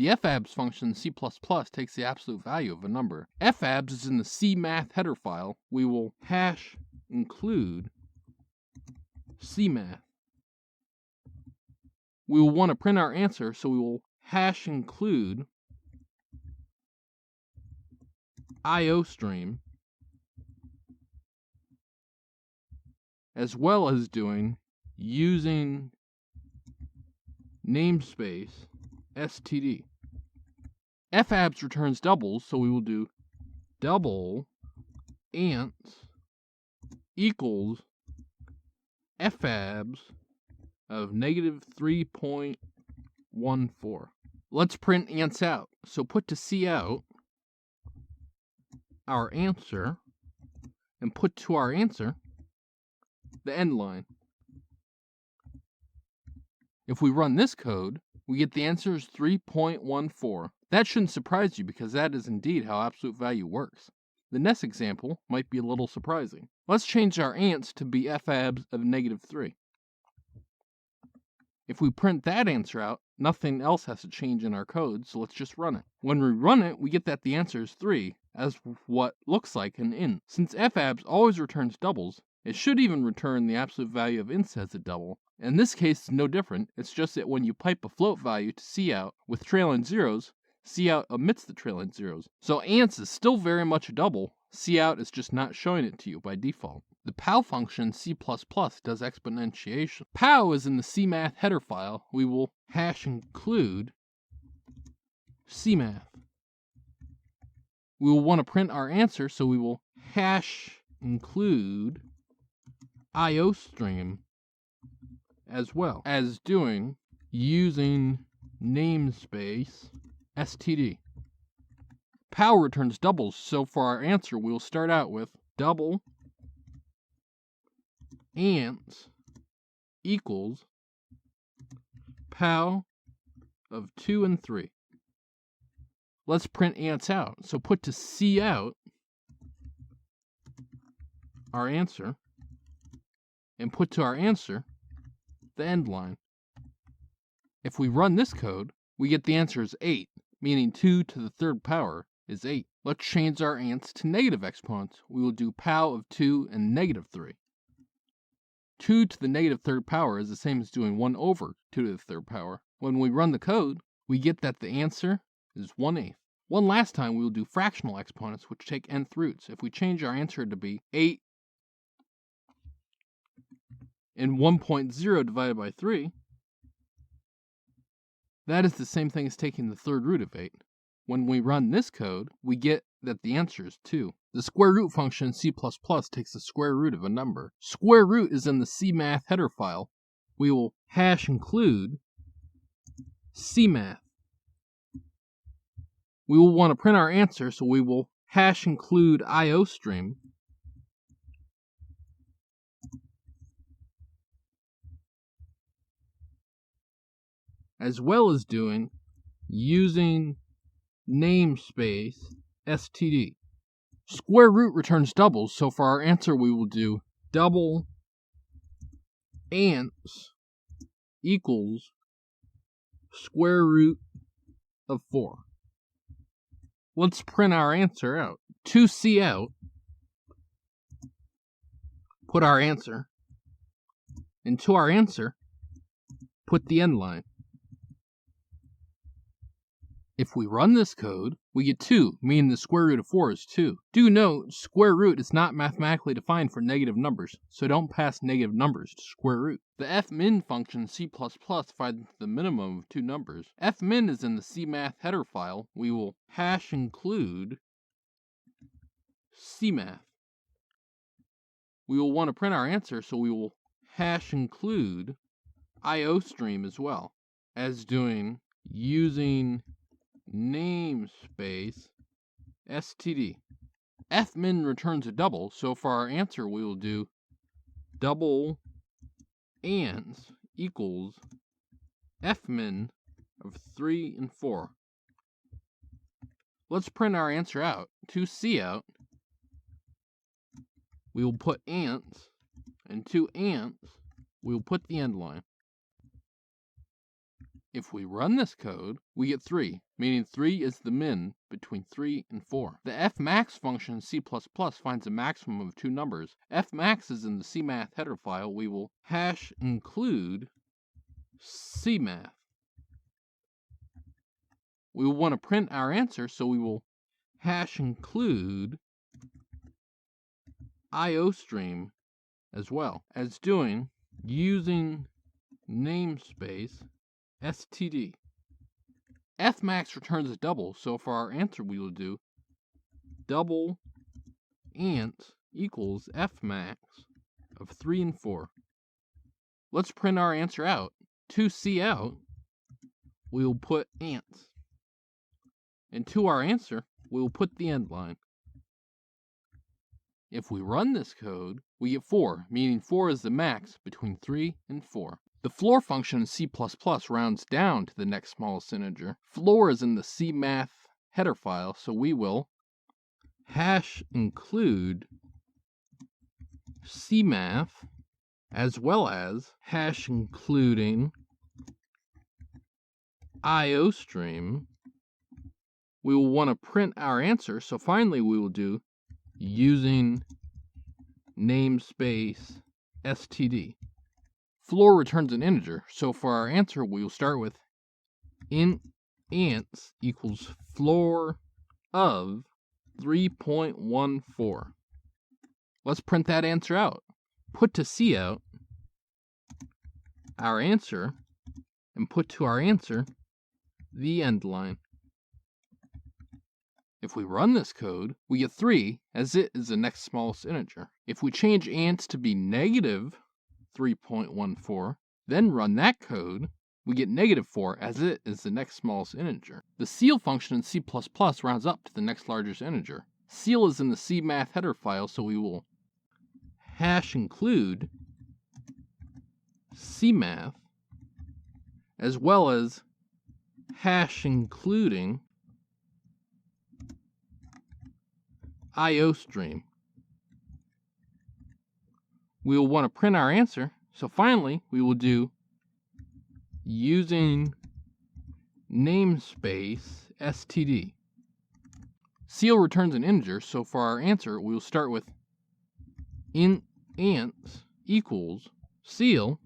The fabs function in C++ takes the absolute value of a number. Fabs is in the cmath header file. We will hash include cmath. We will want to print our answer, so we will hash include iostream, as well as doing using namespace std. Fabs returns doubles, so we will do double ants equals fabs of negative 3.14. Let's print ants out. So put to cout our answer and put to our answer the end line. If we run this code, we get the answer is 3.14. That shouldn't surprise you because that is indeed how absolute value works. The next example might be a little surprising. Let's change our ants to be fabs of negative 3. If we print that answer out, nothing else has to change in our code, so let's just run it. When we run it, we get that the answer is 3, as what looks like an int. Since fabs always returns doubles, it should even return the absolute value of ints as a double. In this case, it's no different. It's just that when you pipe a float value to cout with trailing zeros, cout omits the trailing zeros. So ants is still very much a double. Cout is just not showing it to you by default. The pow function in C++ does exponentiation. Pow is in the cmath header file. We will hash include cmath. We will want to print our answer, so we will hash include iostream, as well as doing using namespace std. Pow returns doubles, so for our answer we will start out with double ants equals pow of 2 and 3. Let's print ants out. So put to cout our answer and put to our answer the end line. If we run this code, we get the answer is 8, meaning 2 to the third power is 8. Let's change our ants to negative exponents. We will do pow of 2 and negative 3. 2 to the negative third power is the same as doing 1 over 2 to the third power. When we run the code, we get that the answer is 1/8. One last time, we will do fractional exponents, which take nth roots. If we change our answer to be 8 and 1.0 divided by 3, that is the same thing as taking the third root of 8. When we run this code, we get that the answer is 2. The square root function in C++ takes the square root of a number. Square root is in the cmath header file. We will hash include cmath. We will want to print our answer, so we will hash include iostream, as well as doing using namespace std. Square root returns doubles, so for our answer we will do double ants equals square root of 4. Let's print our answer out. To cout, put our answer, and to our answer, put the end line. If we run this code, we get 2, meaning the square root of 4 is 2. Do note, square root is not mathematically defined for negative numbers, so don't pass negative numbers to square root. The fmin function in C++ finds the minimum of 2 numbers. Fmin is in the cmath header file. We will hash include cmath. We will want to print our answer, so we will hash include iostream as well as doing using namespace std. Fmin returns a double, so for our answer we will do double ants equals fmin of 3 and 4. Let's print our answer out. To cout, we will put ants, and to ants, we will put the end line. If we run this code, we get 3, meaning 3 is the min between 3 and 4. The fmax function in C++ finds a maximum of 2 numbers. Fmax is in the cmath header file. We will hash include cmath. We will want to print our answer, so we will hash include iostream as well as doing using namespace std. Fmax returns a double, so for our answer we will do double ant equals fmax of 3 and 4. Let's print our answer out. To see out, we will put ants. And to our answer, we will put the end line. If we run this code, we get 4, meaning 4 is the max between 3 and 4. The floor function in C++ rounds down to the next smallest integer. Floor is in the cmath header file, so we will hash include cmath as well as hash including iostream. We will want to print our answer, so finally we will do using namespace std. Floor returns an integer, so for our answer we will start with int ants equals floor of 3.14. Let's print that answer out. Put to cout our answer and put to our answer the end line. If we run this code, we get 3, as it is the next smallest integer. If we change ants to be negative 3.14, then run that code, we get negative 4, as it is the next smallest integer. The ceil function in C++ rounds up to the next largest integer. Ceil is in the cmath header file, so we will hash include cmath as well as hash including iostream. We will want to print our answer, so finally we will do using namespace std. Ceil returns an integer, so for our answer we will start with int ants equals ceil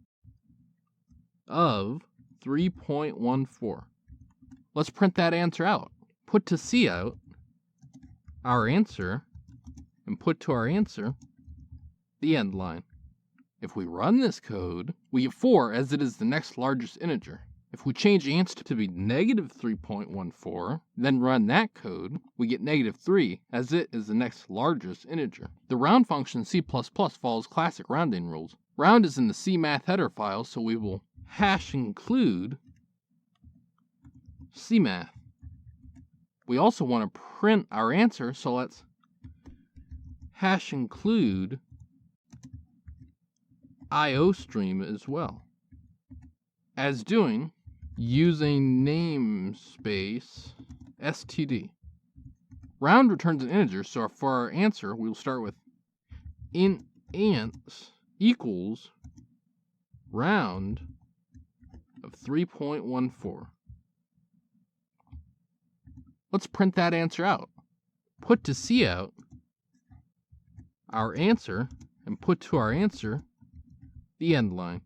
of 3.14. Let's print that answer out. Put to cout our answer and put to our answer the end line. If we run this code, we get 4, as it is the next largest integer. If we change ants to be negative 3.14, then run that code, we get negative 3, as it is the next largest integer. The round function in C++ follows classic rounding rules. Round is in the cmath header file, so we will hash include cmath. We also want to print our answer, so let's hash include iostream as well as doing using namespace std. Round returns an integer, so for our answer we will start with int ants equals round of 3.14. Let's print that answer out. Put to cout our answer and put to our answer the end line.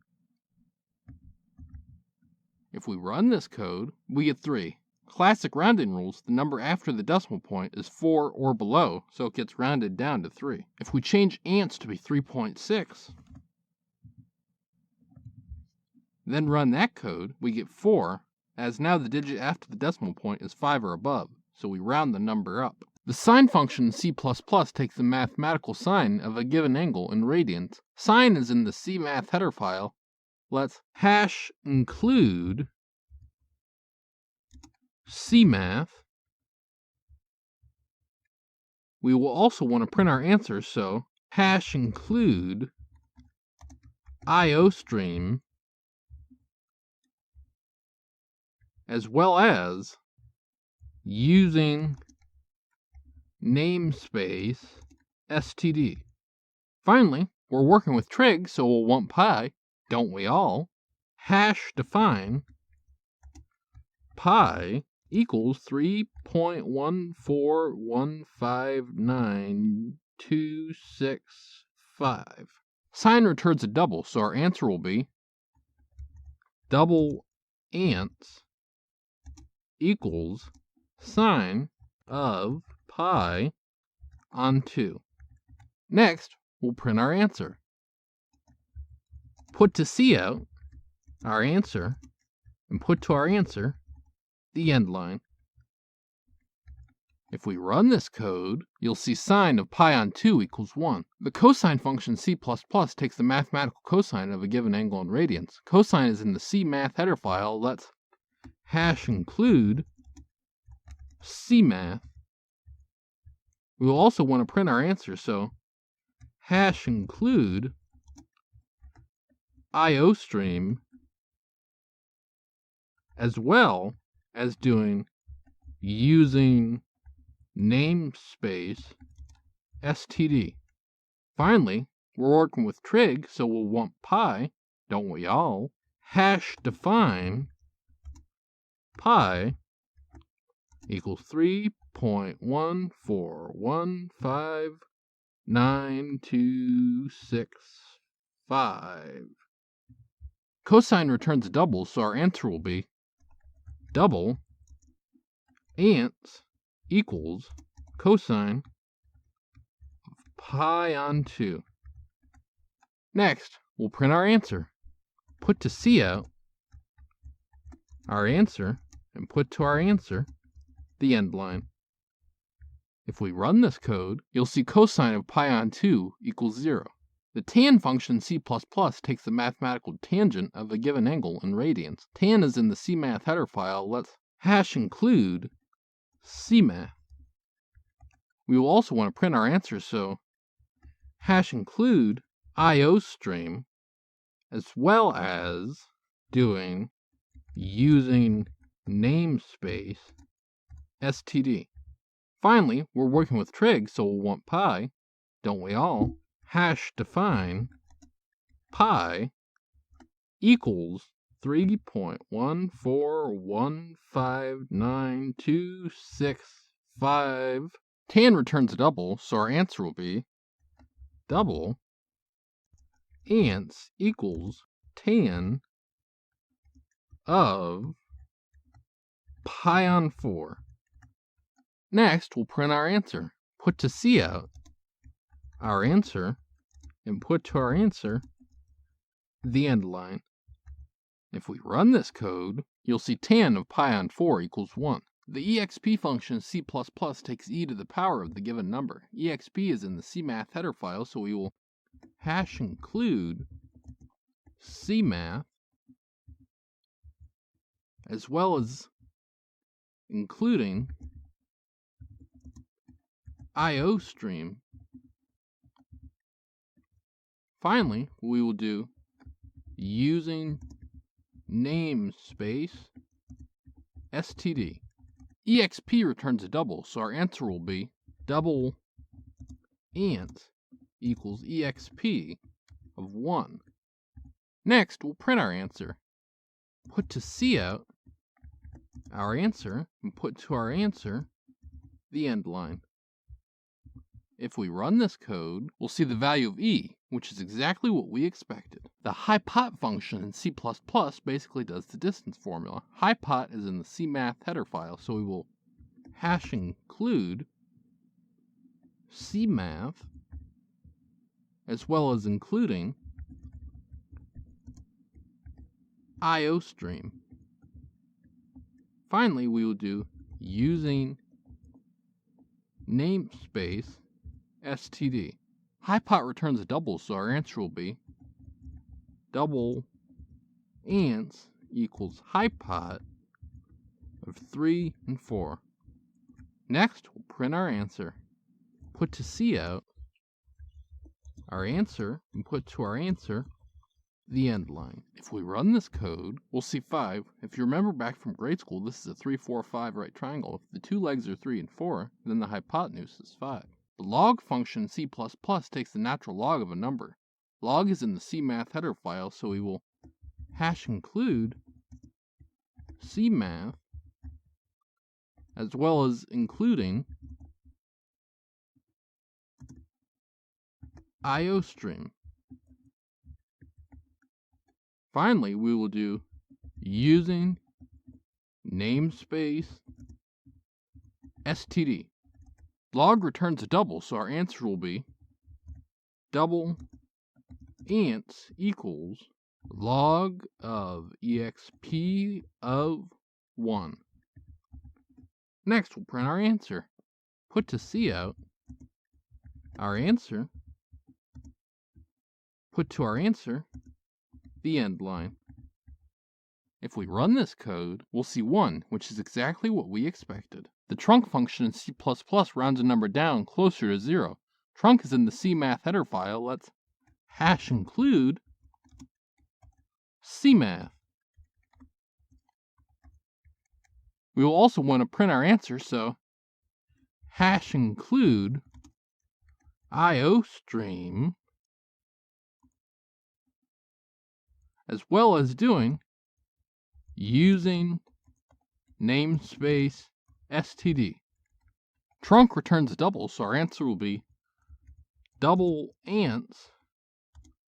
If we run this code, we get 3. Classic rounding rules, the number after the decimal point is 4 or below, so it gets rounded down to 3. If we change ants to be 3.6, then run that code, we get 4, as now the digit after the decimal point is 5 or above, so we round the number up. The sine function in C++ takes the mathematical sign of a given angle in radians. Sine is in the cmath header file. Let's hash include cmath. We will also want to print our answer, so hash include iostream as well as using namespace std. Finally, we're working with trig, so we'll want pi, don't we all? Hash define pi equals 3.14159.265. Sine returns a double, so our answer will be double ants equals sine of pi on 2. Next, we'll print our answer. Put to cout our answer, and put to our answer the end line. If we run this code, you'll see sine of pi on 2 equals 1. The cosine function C++ takes the mathematical cosine of a given angle in radians. Cosine is in the cmath header file. Let's #include cmath. We will also want to print our answer, so #include iostream, as well as doing using namespace std. Finally, we're working with trig, so we'll want pi, don't we all? #define pi equals 3.14159.265. Cosine returns a double, so our answer will be double ants equals cosine of pi on 2. Next, we'll print our answer. Put to cout our answer, and put to our answer the end line. If we run this code, you'll see cosine of pi on 2 equals 0. The tan function C++ takes the mathematical tangent of a given angle in radians. Tan is in the cmath header file. Let's #include cmath. We will also want to print our answer, so #include iostream, as well as doing using namespace std. Finally, we're working with trig, so we'll want pi, don't we all? #define pi equals 3.14159.265. Tan returns a double, so our answer will be double ants equals tan of pi on 4. Next, we'll print our answer. Put to cout our answer, and put to our answer the end line. If we run this code, you'll see tan of pi on 4 equals 1. The exp function in C++ takes e to the power of the given number. exp is in the cmath header file, so we will #include cmath, as well as including iostream. Finally, we will do using namespace std. exp returns a double, so our answer will be double ants equals exp of 1. Next, we'll print our answer. Put to cout our answer, and put to our answer the end line. If we run this code, we'll see the value of e, which is exactly what we expected. The hypot function in C++ basically does the distance formula. Hypot is in the cmath header file, so we will #include cmath, as well as including iostream. Finally, we will do using namespace std. Hypot returns a double, so our answer will be double ants equals hypot of 3 and 4. Next, we'll print our answer. Put to cout our answer, and put to our answer the end line. If we run this code, we'll see 5. If you remember back from grade school, this is a 3, 4, 5 right triangle. If the two legs are 3 and 4, then the hypotenuse is 5. The log function in C++ takes the natural log of a number. Log is in the cmath header file, so we will #include cmath, as well as including IO stream. Finally, we will do using namespace std. Log returns a double, so our answer will be double ants equals log of exp of 1. Next, we'll print our answer. Put to cout our answer. Put to our answer the end line. If we run this code, we'll see 1, which is exactly what we expected. The trunc function in C++ rounds a number down closer to 0. Trunc is in the cmath header file. Let's hash include cmath. We will also want to print our answer, so hash include IO stream, as well as doing using namespace std. Trunc returns a double, so our answer will be double ants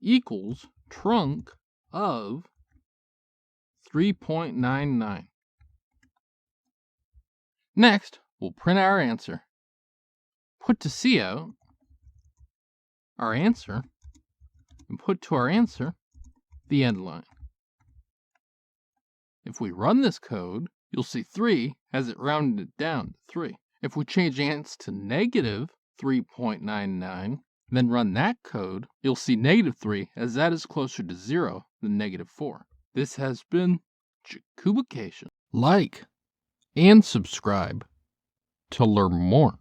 equals trunc of 3.99. Next, we'll print our answer. Put to cout our answer, and put to our answer the end line. If we run this code, you'll see 3 as it rounded it down to 3. If we change ants to negative 3.99, then run that code, you'll see negative 3 as that is closer to 0 than negative 4. This has been Jakubication. Like and subscribe to learn more.